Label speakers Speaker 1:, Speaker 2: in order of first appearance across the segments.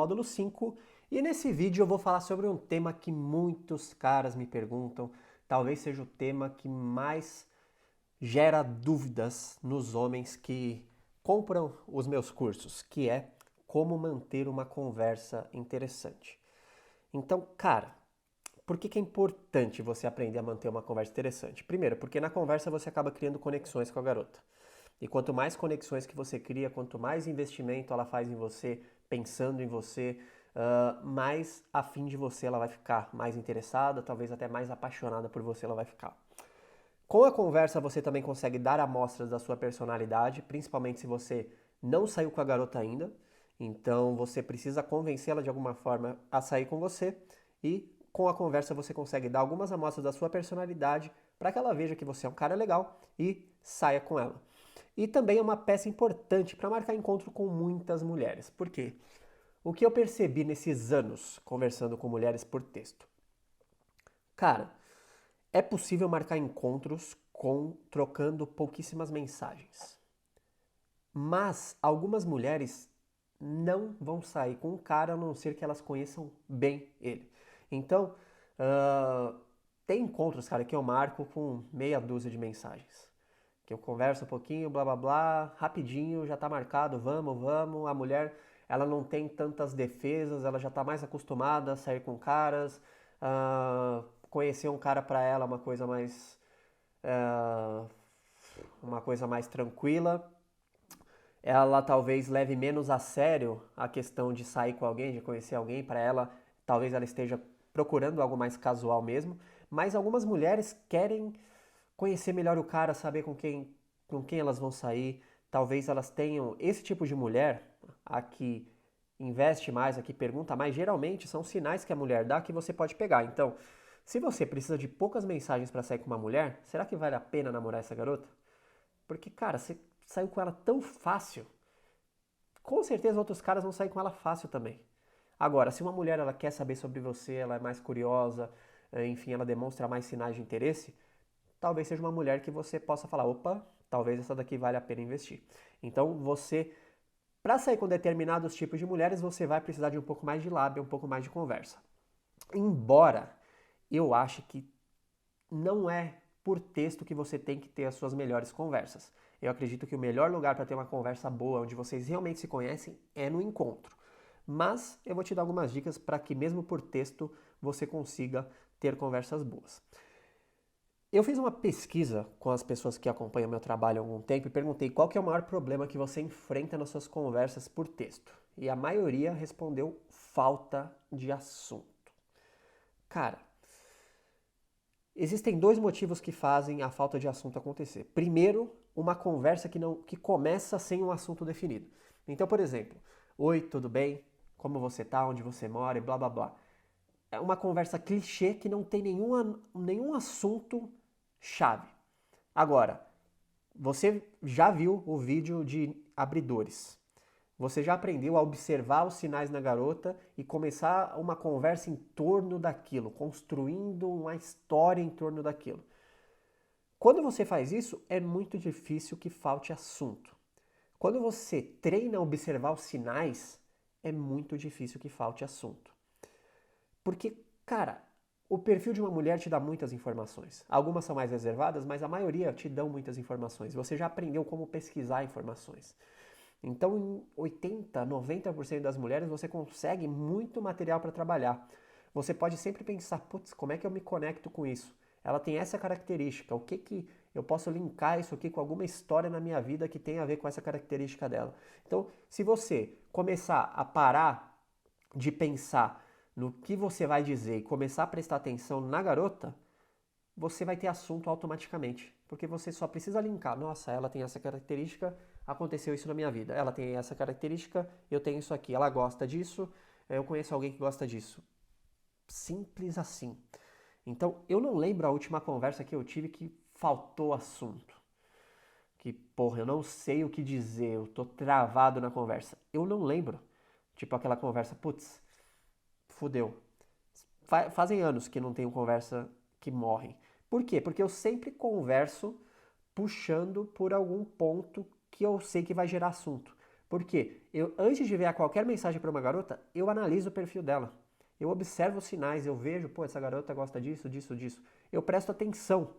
Speaker 1: Módulo 5, e nesse vídeo eu vou falar sobre um tema que muitos caras me perguntam, talvez seja o tema que mais gera dúvidas nos homens que compram os meus cursos, que é como manter uma conversa interessante. Então, cara, por que é importante você aprender a manter uma conversa interessante? Primeiro, porque na conversa você acaba criando conexões com a garota. E quanto mais conexões que você cria, quanto mais investimento ela faz em você, pensando em você, mais afim de você ela vai ficar, mais interessada, talvez até mais apaixonada por você ela vai ficar. Com a conversa você também consegue dar amostras da sua personalidade, principalmente se você não saiu com a garota ainda. Então você precisa convencê-la de alguma forma a sair com você e com a conversa você consegue dar algumas amostras da sua personalidade para que ela veja que você é um cara legal e saia com ela. E também é uma peça importante para marcar encontro com muitas mulheres. Por quê? O que eu percebi nesses anos conversando com mulheres por texto? Cara, é possível marcar encontros com trocando pouquíssimas mensagens. Mas algumas mulheres não vão sair com um cara a não ser que elas conheçam bem ele. Então, uh, tem encontros, cara, que eu marco com meia dúzia de mensagens. Que eu converso um pouquinho, blá blá blá, rapidinho, já tá marcado, vamos, vamos. A mulher, ela não tem tantas defesas, ela já tá mais acostumada a sair com caras. Conhecer um cara pra ela é ah, uma coisa mais tranquila. Ela talvez leve menos a sério a questão de sair com alguém, de conhecer alguém. Para ela, talvez ela esteja procurando algo mais casual mesmo. Mas algumas mulheres querem conhecer melhor o cara, saber com quem elas vão sair. Talvez elas tenham esse tipo de mulher, a que investe mais, a que pergunta mais. Geralmente são sinais que a mulher dá que você pode pegar. Então, se você precisa de poucas mensagens para sair com uma mulher, será que vale a pena namorar essa garota? Porque, cara, você saiu com ela tão fácil, com certeza outros caras vão sair com ela fácil também. Agora, se uma mulher ela quer saber sobre você, ela é mais curiosa, enfim, ela demonstra mais sinais de interesse, talvez seja uma mulher que você possa falar, opa, talvez essa daqui vale a pena investir. Então, para sair com determinados tipos de mulheres, você vai precisar de um pouco mais de lábia, um pouco mais de conversa. Embora eu ache que não é por texto que você tem que ter as suas melhores conversas. Eu acredito que o melhor lugar para ter uma conversa boa, onde vocês realmente se conhecem, é no encontro. Mas eu vou te dar algumas dicas para que mesmo por texto você consiga ter conversas boas. Eu fiz uma pesquisa com as pessoas que acompanham meu trabalho há algum tempo e perguntei qual que é o maior problema que você enfrenta nas suas conversas por texto. E a maioria respondeu falta de assunto. Cara, existem dois motivos que fazem a falta de assunto acontecer. Primeiro, uma conversa que começa sem um assunto definido. Então, por exemplo, oi, tudo bem? Como você tá? Onde você mora? E blá blá blá. É uma conversa clichê que não tem nenhum assunto chave. Agora, você já viu o vídeo de abridores. Você já aprendeu a observar os sinais na garota e começar uma conversa em torno daquilo, construindo uma história em torno daquilo. Quando você faz isso, é muito difícil que falte assunto. Quando você treina a observar os sinais, é muito difícil que falte assunto. Porque, cara, o perfil de uma mulher te dá muitas informações. Algumas são mais reservadas, mas a maioria te dão muitas informações. Você já aprendeu como pesquisar informações. Então, em 80, 90% das mulheres, você consegue muito material para trabalhar. Você pode sempre pensar, putz, como é que eu me conecto com isso? Ela tem essa característica, o que que eu posso linkar isso aqui com alguma história na minha vida que tem a ver com essa característica dela? Então, se você começar a parar de pensar no que você vai dizer e começar a prestar atenção na garota, você vai ter assunto automaticamente, porque você só precisa linkar. Nossa, ela tem essa característica, aconteceu isso na minha vida. Ela tem essa característica, eu tenho isso aqui. Ela gosta disso, eu conheço alguém que gosta disso. Simples assim. Então, eu não lembro a última conversa que eu tive que faltou assunto. Que, porra, eu não sei o que dizer, eu tô travado na conversa. Eu não lembro. Tipo aquela conversa, putz, fudeu. Fazem anos que não tenho conversa que morrem. Por quê? Porque eu sempre converso puxando por algum ponto que eu sei que vai gerar assunto. Porque antes de enviar qualquer mensagem para uma garota, eu analiso o perfil dela. Eu observo os sinais, eu vejo, pô, essa garota gosta disso, disso, disso. Eu presto atenção.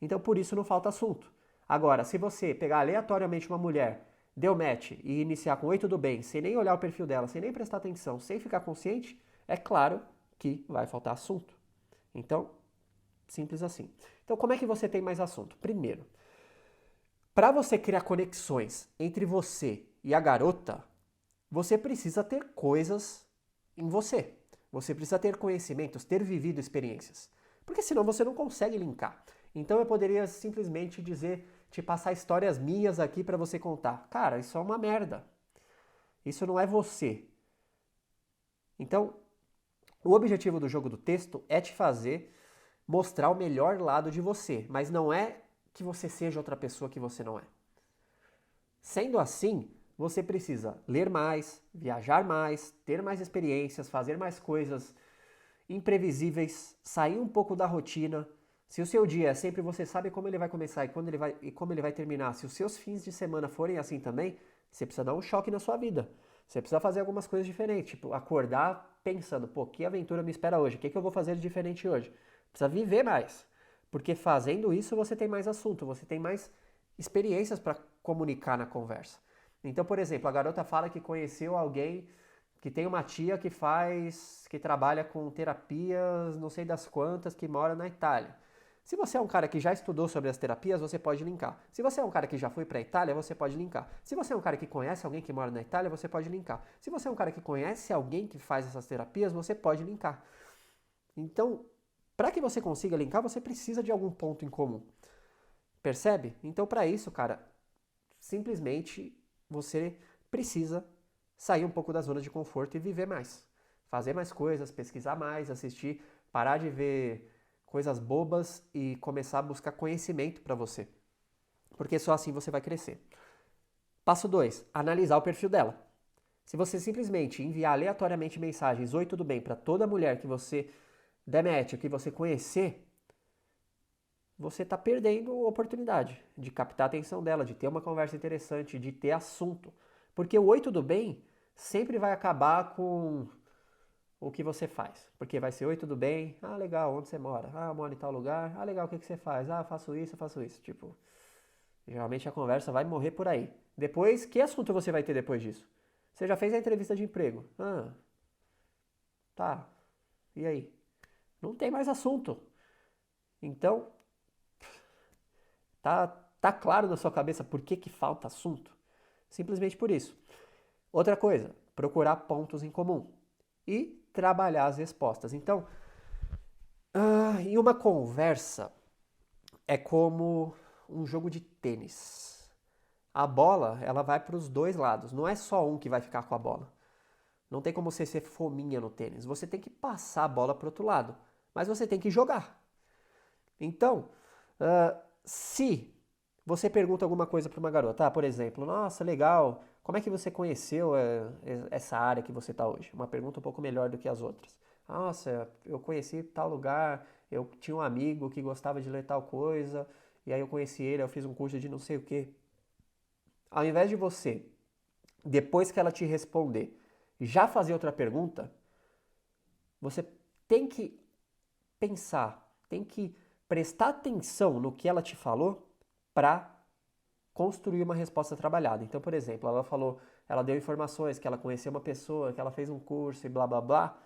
Speaker 1: Então, por isso não falta assunto. Agora, se você pegar aleatoriamente uma mulher, deu match e iniciar com oi, tudo bem, sem nem olhar o perfil dela, sem nem prestar atenção, sem ficar consciente, é claro que vai faltar assunto. Então, simples assim. Então, como é que você tem mais assunto? Primeiro, para você criar conexões entre você e a garota, você precisa ter coisas em você. Você precisa ter conhecimentos, ter vivido experiências. Porque senão você não consegue linkar. Então eu poderia simplesmente dizer, te passar histórias minhas aqui para você contar. Cara, isso é uma merda. Isso não é você. Então, o objetivo do jogo do texto é te fazer mostrar o melhor lado de você, mas não é que você seja outra pessoa que você não é. Sendo assim, você precisa ler mais, viajar mais, ter mais experiências, fazer mais coisas imprevisíveis, sair um pouco da rotina. Se o seu dia é sempre você sabe como ele vai começar e como ele vai terminar, se os seus fins de semana forem assim também, você precisa dar um choque na sua vida. Você precisa fazer algumas coisas diferentes, tipo acordar pensando, pô, que aventura me espera hoje? O que eu vou fazer de diferente hoje? Precisa viver mais. Porque fazendo isso você tem mais assunto, você tem mais experiências para comunicar na conversa. Então, por exemplo, a garota fala que conheceu alguém que tem uma tia que trabalha com terapias, não sei das quantas, que mora na Itália. Se você é um cara que já estudou sobre as terapias, você pode linkar. Se você é um cara que já foi para a Itália, você pode linkar. Se você é um cara que conhece alguém que mora na Itália, você pode linkar. Se você é um cara que conhece alguém que faz essas terapias, você pode linkar. Então, para que você consiga linkar, você precisa de algum ponto em comum. Percebe? Então, para isso, cara, simplesmente você precisa sair um pouco da zona de conforto e viver mais. Fazer mais coisas, pesquisar mais, assistir, parar de ver coisas bobas e começar a buscar conhecimento para você. Porque só assim você vai crescer. Passo 2, analisar o perfil dela. Se você simplesmente enviar aleatoriamente mensagens, oi, tudo bem, para toda mulher que você der match, que você conhecer, você está perdendo a oportunidade de captar a atenção dela, de ter uma conversa interessante, de ter assunto. Porque o oi, tudo bem sempre vai acabar com o que você faz. Porque vai ser oi, tudo bem? Ah, legal, onde você mora? Ah, eu moro em tal lugar. Ah, legal, o que você faz? Ah, faço isso, faço isso. Tipo, geralmente a conversa vai morrer por aí. Depois, que assunto você vai ter depois disso? Você já fez a entrevista de emprego? Ah, tá. E aí? Não tem mais assunto. Então, tá claro na sua cabeça por que falta assunto? Simplesmente por isso. Outra coisa, procurar pontos em comum e trabalhar as respostas. Então, em uma conversa é como um jogo de tênis. A bola, ela vai para os dois lados. Não é só um que vai ficar com a bola. Não tem como você ser fominha no tênis. Você tem que passar a bola para o outro lado. Mas você tem que jogar. Então, se você pergunta alguma coisa para uma garota, por exemplo, nossa, legal, como é que você conheceu essa área que você está hoje? Uma pergunta um pouco melhor do que as outras. Nossa, eu conheci tal lugar, eu tinha um amigo que gostava de ler tal coisa, e aí eu conheci ele, eu fiz um curso de não sei o quê. Ao invés de você, depois que ela te responder, já fazer outra pergunta, você tem que pensar, tem que prestar atenção no que ela te falou para construir uma resposta trabalhada. Então, por exemplo, ela falou, ela deu informações que ela conheceu uma pessoa, que ela fez um curso e blá blá blá.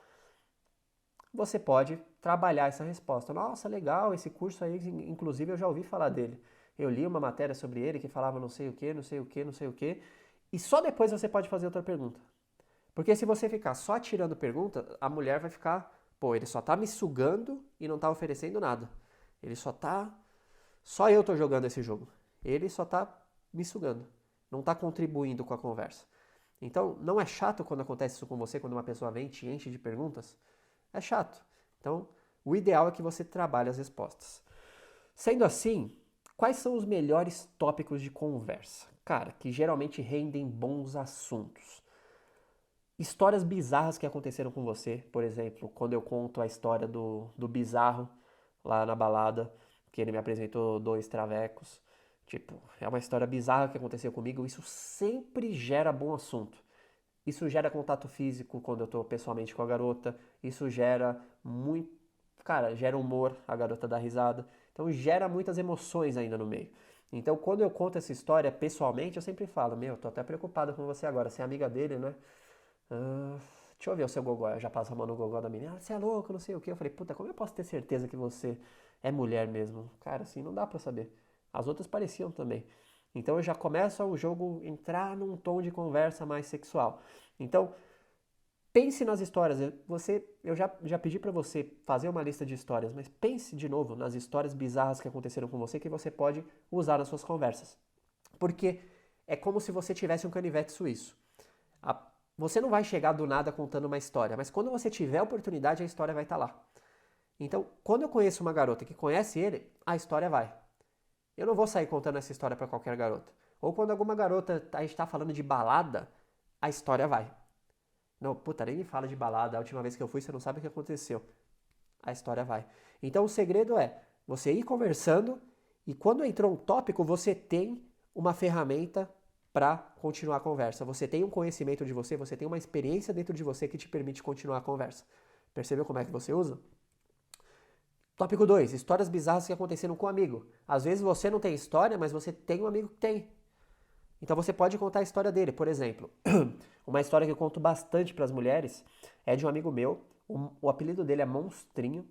Speaker 1: Você pode trabalhar essa resposta. Nossa, legal, esse curso aí, inclusive eu já ouvi falar dele. Eu li uma matéria sobre ele que falava não sei o que, não sei o que, não sei o que. E só depois você pode fazer outra pergunta. Porque se você ficar só tirando pergunta, a mulher vai ficar, pô, ele só tá me sugando e não tá oferecendo nada. Ele só tá. Só eu tô jogando esse jogo. Ele só tá me sugando. Não tá contribuindo com a conversa. Então, não é chato quando acontece isso com você, quando uma pessoa vem e te enche de perguntas? É chato. Então, o ideal é que você trabalhe as respostas. Sendo assim, quais são os melhores tópicos de conversa? Cara, que geralmente rendem bons assuntos. Histórias bizarras que aconteceram com você, por exemplo, quando eu conto a história do bizarro lá na balada, que ele me apresentou dois travecos, Tipo, é uma história bizarra que aconteceu comigo, isso sempre gera bom assunto. Isso gera contato físico quando eu tô pessoalmente com a garota, isso gera muito, cara, gera humor, a garota dá risada. Então gera muitas emoções ainda no meio. Então quando eu conto essa história pessoalmente, eu sempre falo, meu, tô até preocupado com você agora, você é amiga dele, né? Ah, deixa eu ver o seu gogó. Eu já passo a mão no gogó da menina. Ah, você é louco, não sei o quê. Eu falei, puta, como eu posso ter certeza que você é mulher mesmo? Cara, assim, não dá pra saber. As outras pareciam também. Então eu já começo o jogo entrar num tom de conversa mais sexual. Então, pense nas histórias. Eu já pedi pra você fazer uma lista de histórias, mas pense de novo nas histórias bizarras que aconteceram com você que você pode usar nas suas conversas. Porque é como se você tivesse um canivete suíço. A- Você não vai chegar do nada contando uma história, mas quando você tiver a oportunidade, a história vai estar lá. Então, quando eu conheço uma garota que conhece ele, a história vai. Eu não vou sair contando essa história para qualquer garota. Ou quando alguma garota a gente está falando de balada, a história vai. Não, puta, nem me fala de balada. A última vez que eu fui, você não sabe o que aconteceu. A história vai. Então, o segredo é você ir conversando e quando entrou um tópico, você tem uma ferramenta para continuar a conversa. Você tem um conhecimento de você, você tem uma experiência dentro de você que te permite continuar a conversa. Percebeu como é que você usa? Tópico 2: histórias bizarras que aconteceram com um amigo. Às vezes você não tem história, mas você tem um amigo que tem. Então você pode contar a história dele. Por exemplo, uma história que eu conto bastante para as mulheres é de um amigo meu. O apelido dele é Monstrinho.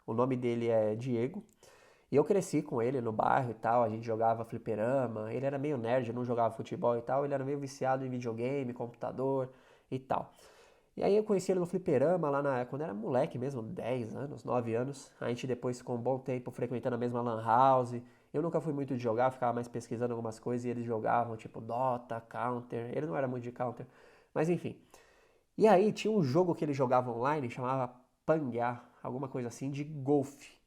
Speaker 1: O nome dele é Diego. E eu cresci com ele no bairro e tal, a gente jogava fliperama, ele era meio nerd, não jogava futebol e tal, ele era meio viciado em videogame, computador e tal. E aí eu conheci ele no fliperama lá quando era moleque mesmo, 10 anos, 9 anos. A gente depois ficou um bom tempo frequentando a mesma lan house. Eu nunca fui muito de jogar, ficava mais pesquisando algumas coisas e eles jogavam tipo Dota, Counter. Ele não era muito de Counter, mas enfim. E aí tinha um jogo que ele jogava online, chamava Panguear, alguma coisa assim, de golfe.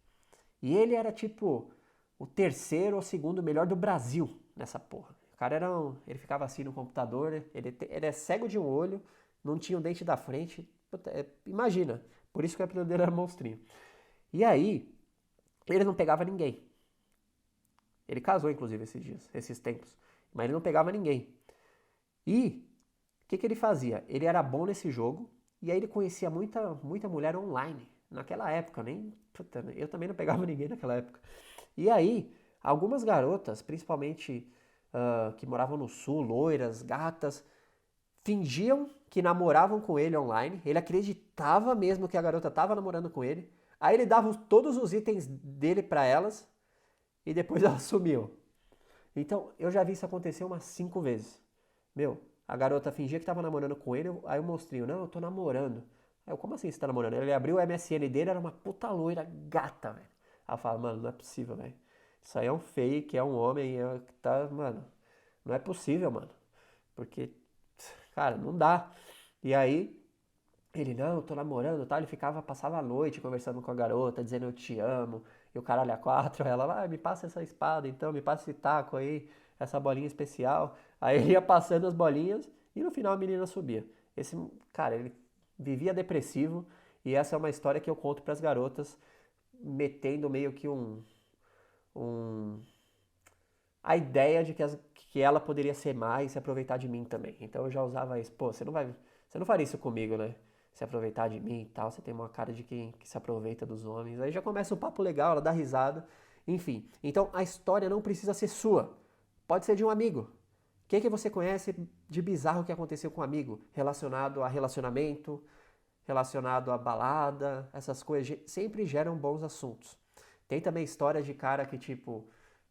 Speaker 1: E ele era tipo o terceiro ou segundo melhor do Brasil nessa porra. O cara ele ficava assim no computador, né? Ele é cego de um olho, não tinha o dente da frente. Puta, imagina, por isso que o apelido dele era Monstrinho. E aí, ele não pegava ninguém. Ele casou, inclusive, esses dias, esses tempos. Mas ele não pegava ninguém. E o que ele fazia? Ele era bom nesse jogo e aí ele conhecia muita, muita mulher online. Naquela época, nem. Puta, eu também não pegava ninguém naquela época. E aí, algumas garotas, principalmente que moravam no sul, loiras, gatas, fingiam que namoravam com ele online. Ele acreditava mesmo que a garota estava namorando com ele. Aí ele dava todos os itens dele para elas e depois ela sumiu. Então, eu já vi isso acontecer umas 5 vezes. Meu, a garota fingia que tava namorando com ele, aí eu mostrei, não, eu tô namorando. Aí eu, como assim você tá namorando? Ele abriu o MSN dele, era uma puta loira gata, velho. Aí eu falo, mano, não é possível, velho. Isso aí é um fake, é um homem, que tá, mano, não é possível, mano. Porque, cara, não dá. E aí, ele, não, eu tô namorando, tá? Ele passava a noite conversando com a garota, dizendo eu te amo, e o caralho a quatro, ela lá, me passa essa espada então, me passa esse taco aí, essa bolinha especial. Aí ele ia passando as bolinhas e no final a menina subia. Esse, cara, ele vivia depressivo e essa é uma história que eu conto pras garotas, metendo meio que um a ideia de que ela poderia ser mais e se aproveitar de mim também. Então eu já usava isso. Pô, você não faria isso comigo, né? Se aproveitar de mim e tal, você tem uma cara de quem que se aproveita dos homens. Aí já começa um papo legal, ela dá risada. Enfim, então a história não precisa ser sua. Pode ser de um amigo. O que você conhece de bizarro que aconteceu com um amigo? Relacionado a relacionamento, relacionado a balada, essas coisas sempre geram bons assuntos. Tem também histórias de cara que, tipo,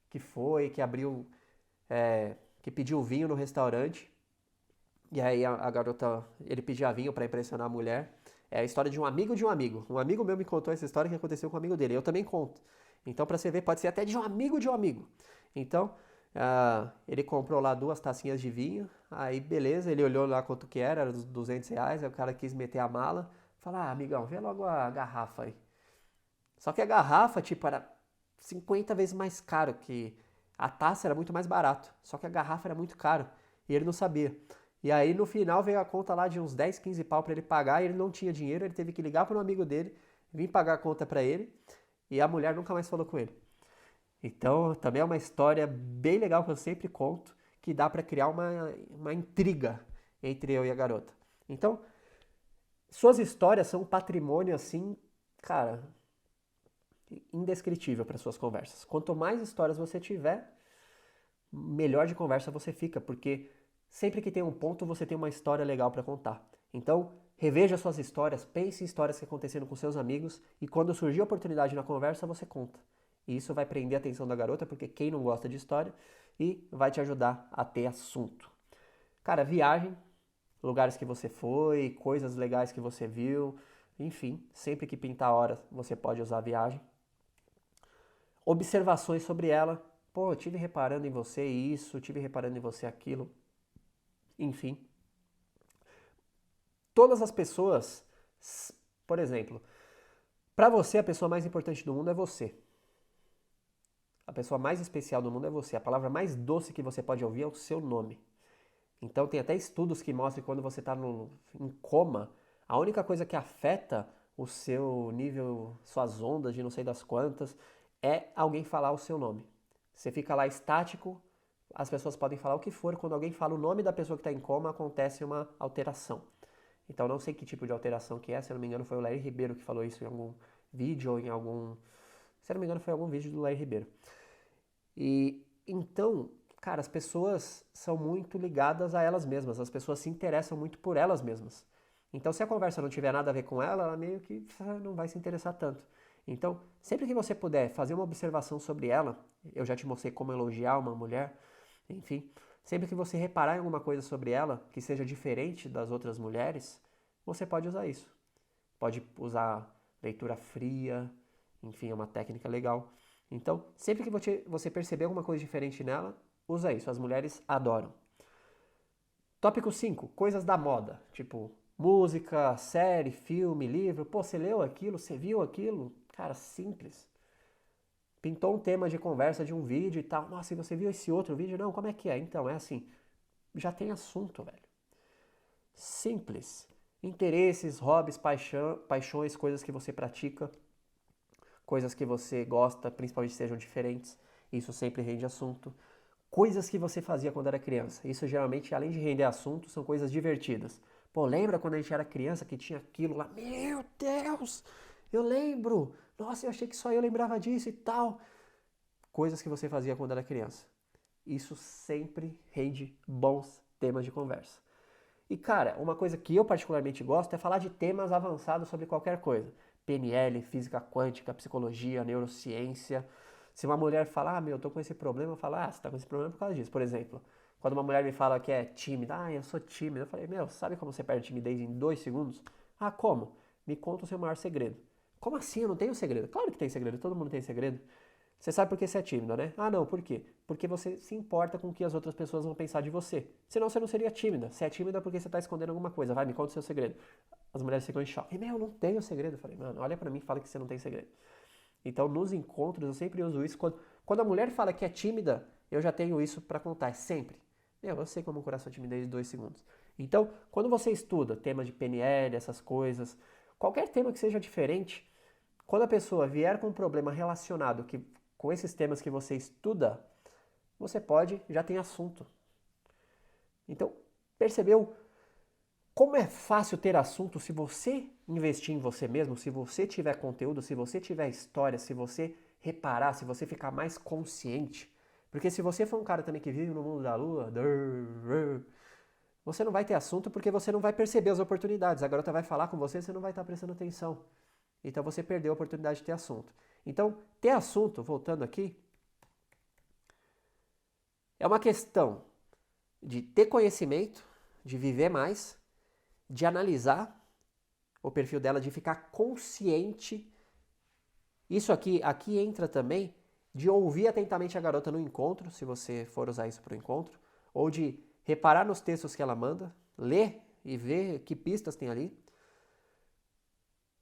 Speaker 1: que abriu, que pediu vinho no restaurante, e aí a garota, ele pedia vinho para impressionar a mulher. É a história de um amigo de um amigo. Um amigo meu me contou essa história que aconteceu com um amigo dele. Eu também conto. Então, para você ver, pode ser até de um amigo de um amigo. Então, ele comprou lá 2 tacinhas de vinho. Aí, beleza, ele olhou lá quanto que era uns R$ 200. Aí o cara quis meter a mala. Falar, amigão, vê logo a garrafa aí. Só que a garrafa, tipo, era 50 vezes mais caro que a taça era muito mais barato. Só que a garrafa era muito caro e ele não sabia. E aí no final veio a conta lá de uns 10, 15 pau para ele pagar e ele não tinha dinheiro, ele teve que ligar para um amigo dele, vir pagar a conta para ele e a mulher nunca mais falou com ele. Então, também é uma história bem legal que eu sempre conto, que dá para criar uma intriga entre eu e a garota. Então, suas histórias são um patrimônio assim, cara, indescritível para suas conversas. Quanto mais histórias você tiver, melhor de conversa você fica, porque sempre que tem um ponto você tem uma história legal para contar. Então, reveja suas histórias, pense em histórias que aconteceram com seus amigos e quando surgir a oportunidade na conversa, você conta. E isso vai prender a atenção da garota, porque quem não gosta de história, e vai te ajudar a ter assunto. Cara, viagem, lugares que você foi, coisas legais que você viu, enfim, sempre que pintar a hora você pode usar a viagem. Observações sobre ela. Pô, eu tive reparando em você isso, tive reparando em você aquilo. Enfim, todas as pessoas, por exemplo, para você a pessoa mais importante do mundo é você. A pessoa mais especial do mundo é você. A palavra mais doce que você pode ouvir é o seu nome. Então tem até estudos que mostram que quando você está em coma, a única coisa que afeta o seu nível, suas ondas de não sei das quantas, é alguém falar o seu nome. Você fica lá estático, as pessoas podem falar o que for, quando alguém fala o nome da pessoa que está em coma, acontece uma alteração. Então não sei que tipo de alteração que é, se eu não me engano foi o Larry Ribeiro que falou isso em algum vídeo ou em algum... Se eu não me engano foi algum vídeo do Larry Ribeiro. E então, cara, as pessoas são muito ligadas a elas mesmas, as pessoas se interessam muito por elas mesmas. Então, se a conversa não tiver nada a ver com ela, ela meio que não vai se interessar tanto. Então, sempre que você puder fazer uma observação sobre ela, eu já te mostrei como elogiar uma mulher, enfim, sempre que você reparar em alguma coisa sobre ela que seja diferente das outras mulheres, você pode usar isso. Pode usar leitura fria, enfim, é uma técnica legal. Então, sempre que você perceber alguma coisa diferente nela, usa isso. As mulheres adoram. Tópico 5, coisas da moda. Tipo, música, série, filme, livro. Pô, você leu aquilo? Você viu aquilo? Cara, simples. Pintou um tema de conversa de um vídeo e tal. Nossa, e você viu esse outro vídeo? Não, como é que é? Então, é assim. Já tem assunto, velho. Simples. Interesses, hobbies, paixões, coisas que você pratica, coisas que você gosta, principalmente sejam diferentes. Isso sempre rende assunto. Coisas que você fazia quando era criança. Isso geralmente, além de render assunto, são coisas divertidas. Pô, lembra quando a gente era criança que tinha aquilo lá? Meu Deus! Eu lembro! Nossa, eu achei que só eu lembrava disso e tal. Coisas que você fazia quando era criança. Isso sempre rende bons temas de conversa. E cara, uma coisa que eu particularmente gosto é falar de temas avançados sobre qualquer coisa. PNL, física quântica, psicologia, neurociência. Se uma mulher fala, ah, meu, eu tô com esse problema, eu falo, ah, você tá com esse problema por causa disso. Por exemplo, quando uma mulher me fala que é tímida, ah, eu sou tímida, eu falei, meu, sabe como você perde timidez em 2 segundos? Ah, como? Me conta o seu maior segredo. Como assim? Eu não tenho segredo? Claro que tem segredo, todo mundo tem segredo. Você sabe por que você é tímida, né? Ah, não, por quê? Porque você se importa com o que as outras pessoas vão pensar de você. Senão você não seria tímida. Você é tímida porque você está escondendo alguma coisa. Vai, me conta o seu segredo. As mulheres ficam em choque. Meu, eu não tenho segredo. Eu falei, mano, olha pra mim e fala que você não tem segredo. Então, nos encontros, eu sempre uso isso. Quando a mulher fala que é tímida, eu já tenho isso pra contar. É sempre. Meu, eu sei como curar sua timidez em 2 segundos. Então, quando você estuda tema de PNL, essas coisas, qualquer tema que seja diferente, quando a pessoa vier com um problema relacionado com esses temas que você estuda, você pode, já tem assunto. Então, percebeu como é fácil ter assunto se você investir em você mesmo, se você tiver conteúdo, se você tiver história, se você reparar, se você ficar mais consciente? Porque se você for um cara também que vive no mundo da lua, você não vai ter assunto porque você não vai perceber as oportunidades. A garota vai falar com você e você não vai estar prestando atenção. Então você perdeu a oportunidade de ter assunto. Então, ter assunto, voltando aqui, é uma questão de ter conhecimento, de viver mais, de analisar o perfil dela, de ficar consciente. Isso aqui entra também de ouvir atentamente a garota no encontro, se você for usar isso para o encontro, ou de reparar nos textos que ela manda, ler e ver que pistas tem ali,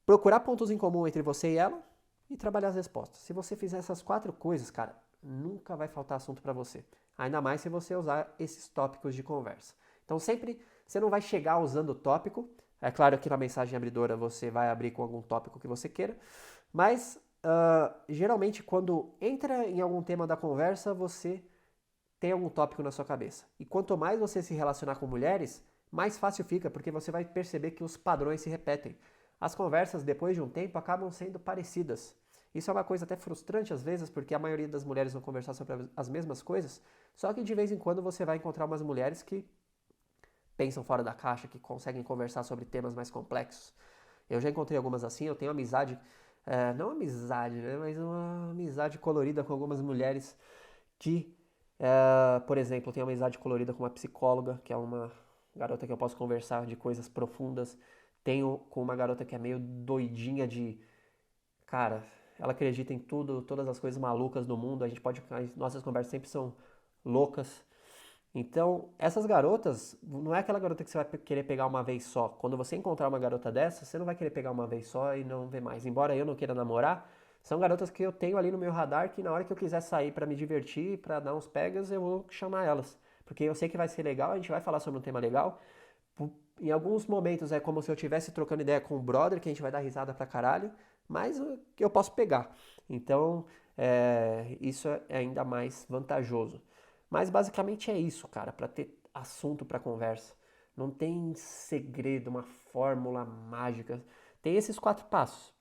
Speaker 1: procurar pontos em comum entre você e ela e trabalhar as respostas. Se você fizer essas 4 coisas, cara, nunca vai faltar assunto para você. Ainda mais se você usar esses tópicos de conversa. Então sempre você não vai chegar usando o tópico. É claro que na mensagem abridora você vai abrir com algum tópico que você queira, mas geralmente quando entra em algum tema da conversa, você tem algum tópico na sua cabeça. E quanto mais você se relacionar com mulheres, mais fácil fica, porque você vai perceber que os padrões se repetem. As conversas, depois de um tempo, acabam sendo parecidas. Isso é uma coisa até frustrante às vezes, porque a maioria das mulheres vão conversar sobre as mesmas coisas, só que de vez em quando você vai encontrar umas mulheres que pensam fora da caixa, que conseguem conversar sobre temas mais complexos. Eu já encontrei algumas assim, eu tenho amizade, não amizade, né, mas uma amizade colorida com algumas mulheres que, por exemplo, eu tenho amizade colorida com uma psicóloga, que é uma garota que eu posso conversar de coisas profundas. Tenho com uma garota que é meio doidinha de, cara, ela acredita em tudo, todas as coisas malucas do mundo. A gente pode, as nossas conversas sempre são loucas. Então, essas garotas, não é aquela garota que você vai querer pegar uma vez só. Quando você encontrar uma garota dessa, você não vai querer pegar uma vez só e não ver mais. Embora eu não queira namorar, são garotas que eu tenho ali no meu radar que na hora que eu quiser sair pra me divertir, pra dar uns pegas, eu vou chamar elas. Porque eu sei que vai ser legal, a gente vai falar sobre um tema legal. Em alguns momentos é como se eu estivesse trocando ideia com um brother, que a gente vai dar risada pra caralho, mas eu posso pegar. Então, isso é ainda mais vantajoso. Mas basicamente é isso, cara, para ter assunto para conversa. Não tem segredo, uma fórmula mágica. Tem esses 4 passos.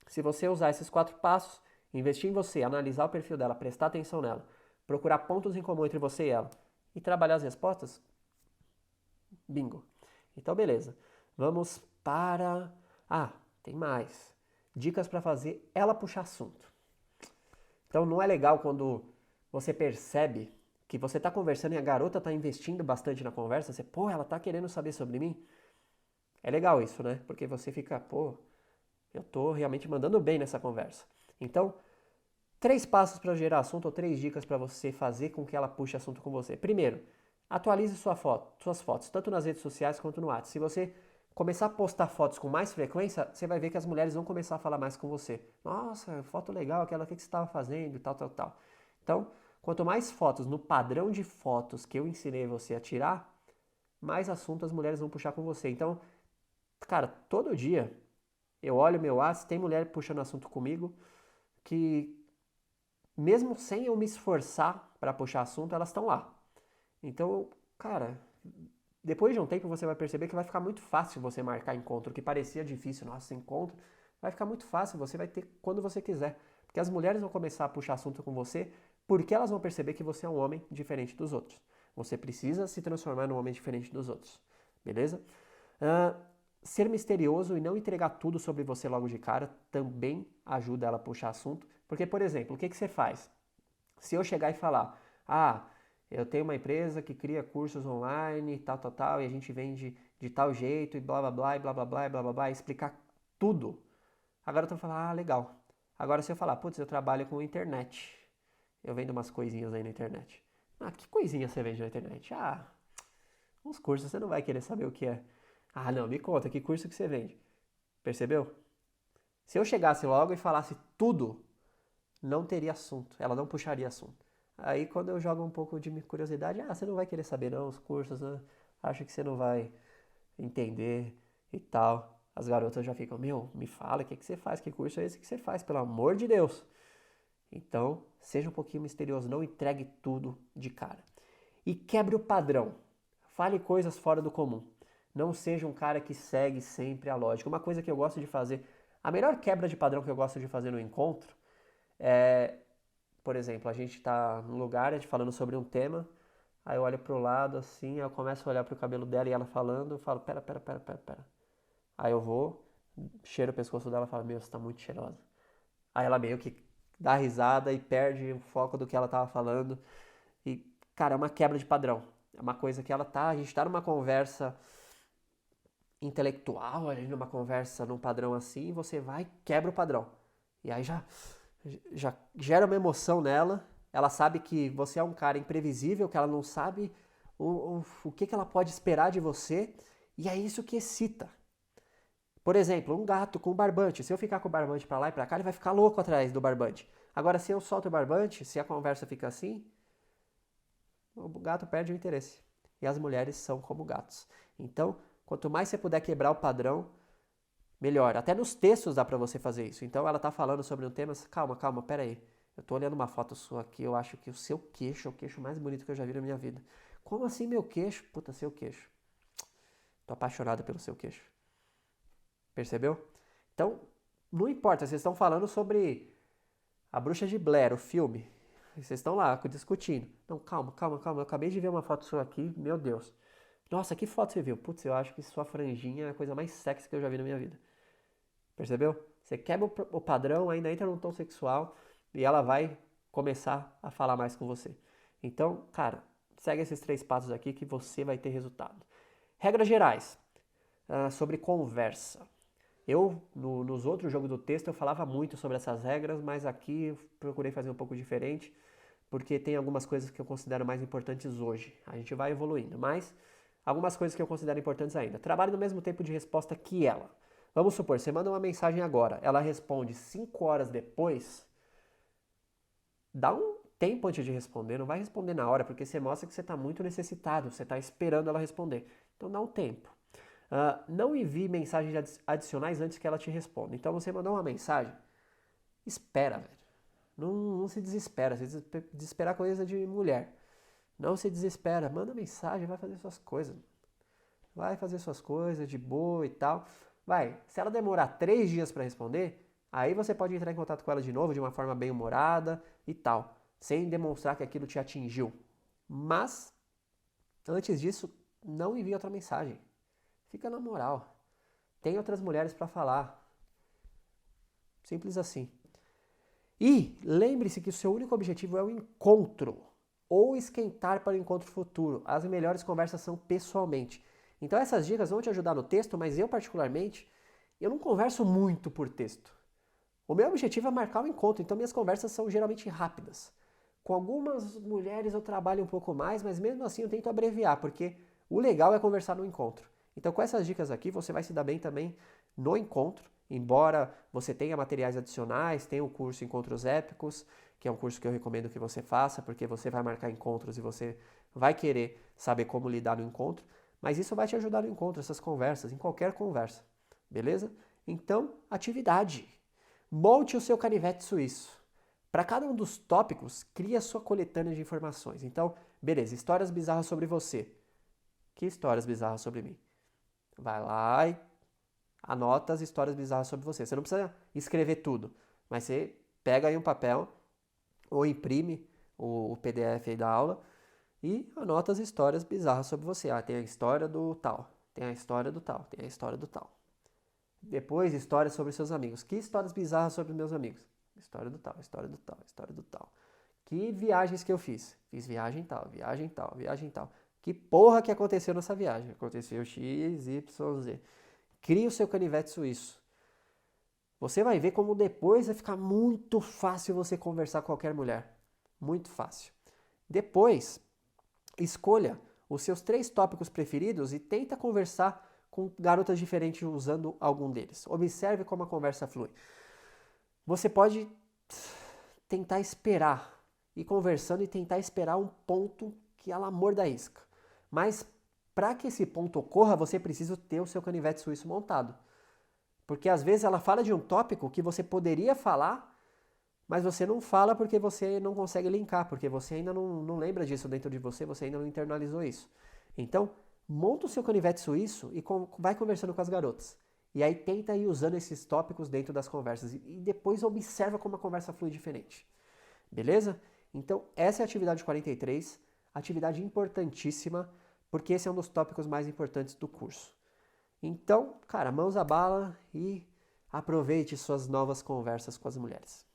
Speaker 1: Se você usar esses 4 passos, investir em você, analisar o perfil dela, prestar atenção nela, procurar pontos em comum entre você e ela e trabalhar as respostas, bingo. Então, beleza. Vamos para. Ah, tem mais. Dicas para fazer ela puxar assunto. Então, não é legal quando você percebe que você está conversando e a garota está investindo bastante na conversa. Você, pô, ela está querendo saber sobre mim. É legal isso, né? Porque você fica, pô, eu tô realmente mandando bem nessa conversa. Então, 3 passos para gerar assunto ou 3 dicas para você fazer com que ela puxe assunto com você. Primeiro, atualize suas fotos, tanto nas redes sociais quanto no WhatsApp. Se você começar a postar fotos com mais frequência, você vai ver que as mulheres vão começar a falar mais com você. Nossa, foto legal, aquela que você estava fazendo, tal, tal, tal. Então, quanto mais fotos no padrão de fotos que eu ensinei você a tirar, mais assunto as mulheres vão puxar com você. Então, cara, todo dia eu olho meu WhatsApp, tem mulher puxando assunto comigo que mesmo sem eu me esforçar para puxar assunto, elas estão lá. Então, cara, depois de um tempo você vai perceber que vai ficar muito fácil você marcar encontro, que parecia difícil, nossa, encontro, vai ficar muito fácil, você vai ter quando você quiser. Porque as mulheres vão começar a puxar assunto com você, porque elas vão perceber que você é um homem diferente dos outros. Você precisa se transformar num homem diferente dos outros, beleza? Uh, Ser misterioso e não entregar tudo sobre você logo de cara também ajuda ela a puxar assunto. Porque, por exemplo, o que você faz? Se eu chegar e falar, ah, eu tenho uma empresa que cria cursos online, tal, tal, tal, e a gente vende de tal jeito, e blá, blá, blá, e blá, blá, blá, e blá, blá, blá, e explicar tudo. Agora eu tô falando, ah, legal. Agora se eu falar, putz, eu trabalho com internet, eu vendo umas coisinhas aí na internet. Ah, que coisinha você vende na internet? Ah, uns cursos, você não vai querer saber o que é. Ah, não, me conta, que curso que você vende? Percebeu? Se eu chegasse logo e falasse tudo, não teria assunto, ela não puxaria assunto. Aí quando eu jogo um pouco de curiosidade, ah, você não vai querer saber não, os cursos, né? Acho que você não vai entender e tal. As garotas já ficam, meu, me fala, o que você faz? Que curso é esse que você faz? Pelo amor de Deus. Então, seja um pouquinho misterioso, não entregue tudo de cara. E quebre o padrão. Fale coisas fora do comum. Não seja um cara que segue sempre a lógica. Uma coisa que eu gosto de fazer, a melhor quebra de padrão que eu gosto de fazer no encontro é, por exemplo, a gente tá num lugar, a gente falando sobre um tema, aí eu olho pro lado assim, eu começo a olhar pro cabelo dela e ela falando, eu falo, pera, pera, pera, pera, pera. Aí eu vou, cheiro o pescoço dela e falo, meu, você tá muito cheirosa. Aí ela meio que dá risada e perde o foco do que ela tava falando. E, cara, é uma quebra de padrão. É uma coisa que ela tá, a gente tá numa conversa intelectual, a gente numa conversa num padrão assim, e você vai e quebra o padrão. E aí já gera uma emoção nela. Ela sabe que você é um cara imprevisível, que ela não sabe o que ela pode esperar de você, e é isso que excita. Por exemplo, um gato com barbante. Se eu ficar com o barbante pra lá e pra cá, ele vai ficar louco atrás do barbante. Agora, se eu solto o barbante, se a conversa fica assim, o gato perde o interesse. E as mulheres são como gatos. Então, quanto mais você puder quebrar o padrão, melhor. Até nos textos dá pra você fazer isso. Então ela tá falando sobre um tema, calma, pera aí. Eu tô olhando uma foto sua aqui, eu acho que o seu queixo é o queixo mais bonito que eu já vi na minha vida. Como assim meu queixo? Puta, seu queixo. Tô apaixonado pelo seu queixo. Percebeu? Então, não importa, vocês estão falando sobre A Bruxa de Blair, o filme. Vocês estão lá discutindo. Não, calma. Eu acabei de ver uma foto sua aqui, meu Deus. Nossa, que foto você viu? Putz, eu acho que sua franjinha é a coisa mais sexy que eu já vi na minha vida. Percebeu? Você quebra o padrão, ainda entra num tom sexual e ela vai começar a falar mais com você. Então, cara, segue esses 3 passos aqui que você vai ter resultado. Regras gerais sobre conversa. Nos outros jogos do texto, eu falava muito sobre essas regras, mas aqui eu procurei fazer um pouco diferente, porque tem algumas coisas que eu considero mais importantes hoje. A gente vai evoluindo, mas algumas coisas que eu considero importantes ainda. Trabalhe no mesmo tempo de resposta que ela. Vamos supor, você manda uma mensagem agora, ela responde 5 horas depois, dá um tempo antes de responder, não vai responder na hora, porque você mostra que você está muito necessitado, você está esperando ela responder. Então dá um tempo. Não envie mensagens adicionais antes que ela te responda. Então você mandou uma mensagem, espera, velho. Não se desespera. Se desesperar coisa de mulher. Não se desespera. Manda mensagem, vai fazer suas coisas. Vai fazer suas coisas de boa e tal. Vai. Se ela demorar 3 dias para responder, aí você pode entrar em contato com ela de novo de uma forma bem humorada e tal. Sem demonstrar que aquilo te atingiu. Mas, antes disso, não envie outra mensagem. Fica na moral. Tem outras mulheres para falar. Simples assim. E lembre-se que o seu único objetivo é o encontro. Ou esquentar para o encontro futuro. As melhores conversas são pessoalmente. Então essas dicas vão te ajudar no texto, mas eu particularmente, eu não converso muito por texto. O meu objetivo é marcar o encontro, então minhas conversas são geralmente rápidas. Com algumas mulheres eu trabalho um pouco mais, mas mesmo assim eu tento abreviar, porque o legal é conversar no encontro. Então com essas dicas aqui você vai se dar bem também no encontro, embora você tenha materiais adicionais, tenha o curso Encontros Épicos, que é um curso que eu recomendo que você faça, porque você vai marcar encontros e você vai querer saber como lidar no encontro, mas isso vai te ajudar no encontro, essas conversas, em qualquer conversa, beleza? Então, atividade. Monte o seu canivete suíço. Para cada um dos tópicos, crie a sua coletânea de informações. Então, beleza, histórias bizarras sobre você. Que histórias bizarras sobre mim? Vai lá e anota as histórias bizarras sobre você. Você não precisa escrever tudo, mas você pega aí um papel ou imprime o PDF aí da aula e anota as histórias bizarras sobre você. Tem a história do tal, tem a história do tal, tem a história do tal. Depois, histórias sobre seus amigos. Que histórias bizarras sobre meus amigos? História do tal, história do tal, história do tal. Que viagens que eu fiz? Fiz viagem tal, viagem tal, viagem tal. Que porra que aconteceu nessa viagem? Aconteceu X, Y, Z. Crie o seu canivete suíço. Você vai ver como depois vai ficar muito fácil você conversar com qualquer mulher. Muito fácil. Depois, escolha os seus 3 tópicos preferidos e tenta conversar com garotas diferentes usando algum deles. Observe como a conversa flui. Você pode tentar esperar, ir conversando e tentar esperar um ponto que ela morda a isca. Mas para que esse ponto ocorra, você precisa ter o seu canivete suíço montado. Porque às vezes ela fala de um tópico que você poderia falar, mas você não fala porque você não consegue linkar, porque você ainda não lembra disso dentro de você, você ainda não internalizou isso. Então, monta o seu canivete suíço e vai conversando com as garotas. E aí tenta ir usando esses tópicos dentro das conversas. E depois observa como a conversa flui diferente. Beleza? Então, essa é a atividade 43, atividade importantíssima, porque esse é um dos tópicos mais importantes do curso. Então, cara, mãos à bala e aproveite suas novas conversas com as mulheres.